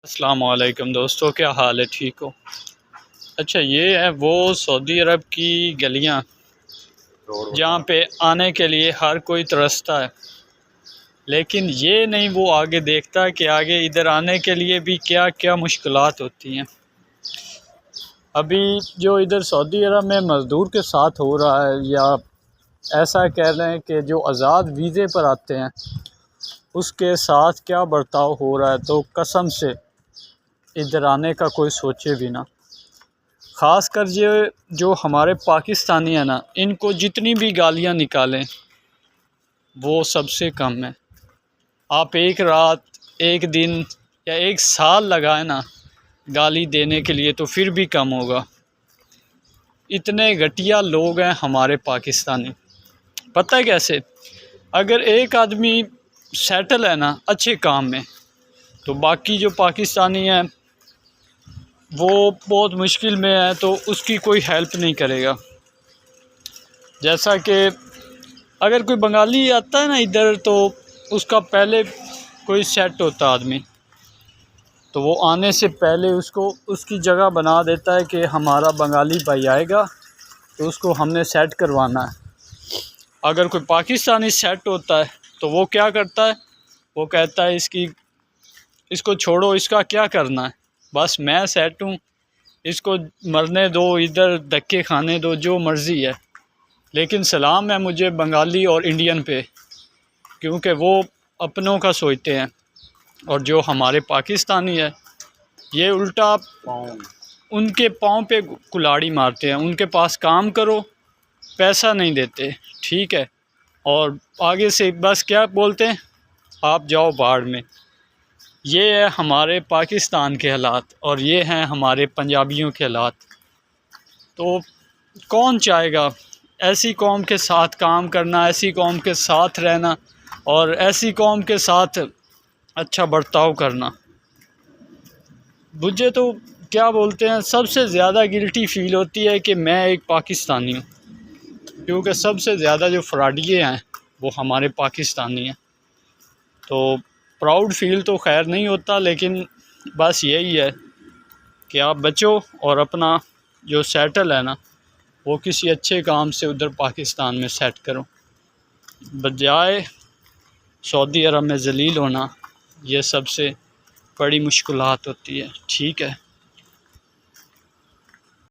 अस्सलाम वालेकुम दोस्तों, क्या हाल है? ठीक हो? अच्छा, ये है वो सऊदी अरब की गलियां जहाँ पे आने के लिए हर कोई तरसता है, लेकिन ये नहीं वो आगे देखता कि आगे इधर आने के लिए भी क्या क्या मुश्किलात होती हैं। अभी जो इधर सऊदी अरब में मज़दूर के साथ हो रहा है, या ऐसा कह रहे हैं कि जो आज़ाद वीज़े पर आते हैं उसके साथ क्या बर्ताव हो रहा है, तो कसम से इधर आने का कोई सोचे भी ना। ख़ास कर ये जो हमारे पाकिस्तानी हैं ना, इनको जितनी भी गालियाँ निकालें वो सबसे कम है। आप एक रात, एक दिन या एक साल लगाए ना गाली देने के लिए, तो फिर भी कम होगा। इतने घटिया लोग हैं हमारे पाकिस्तानी। पता है कैसे? अगर एक आदमी सेटल है ना अच्छे काम में, तो बाकी जो पाकिस्तानी हैं वो बहुत मुश्किल में है तो उसकी कोई हेल्प नहीं करेगा। जैसा कि अगर कोई बंगाली आता है ना इधर, तो उसका पहले कोई सेट होता आदमी, तो वो आने से पहले उसको उसकी जगह बना देता है कि हमारा बंगाली भाई आएगा तो उसको हमने सेट करवाना है। अगर कोई पाकिस्तानी सेट होता है तो वो क्या करता है, वो कहता है इसको छोड़ो, इसका क्या करना है, बस मैं सेट हूँ, इसको मरने दो, इधर धक्के खाने दो, जो मर्ज़ी है। लेकिन सलाम है मुझे बंगाली और इंडियन पे, क्योंकि वो अपनों का सोचते हैं। और जो हमारे पाकिस्तानी है ये उल्टा उनके पाँव पे कुल्हाड़ी मारते हैं। उनके पास काम करो, पैसा नहीं देते, ठीक है, और आगे से बस क्या बोलते हैं, आप जाओ बाढ़ में। ये है हमारे पाकिस्तान के हालात और ये हैं हमारे पंजाबियों के हालात। तो कौन चाहेगा ऐसी कौम के साथ काम करना, ऐसी कौम के साथ रहना और ऐसी कौम के साथ अच्छा बर्ताव करना। मुझे तो क्या बोलते हैं, सबसे ज़्यादा गिल्टी फ़ील होती है कि मैं एक पाकिस्तानी हूँ, क्योंकि सबसे ज़्यादा जो फ्रॉडिये हैं वो हमारे पाकिस्तानी हैं। तो प्राउड फ़ील तो खैर नहीं होता, लेकिन बस यही है कि आप बचो और अपना जो सेटल है ना वो किसी अच्छे काम से उधर पाकिस्तान में सेट करो, बजाय सऊदी अरब में ज़लील होना। ये सबसे बड़ी मुश्किलात होती है, ठीक है।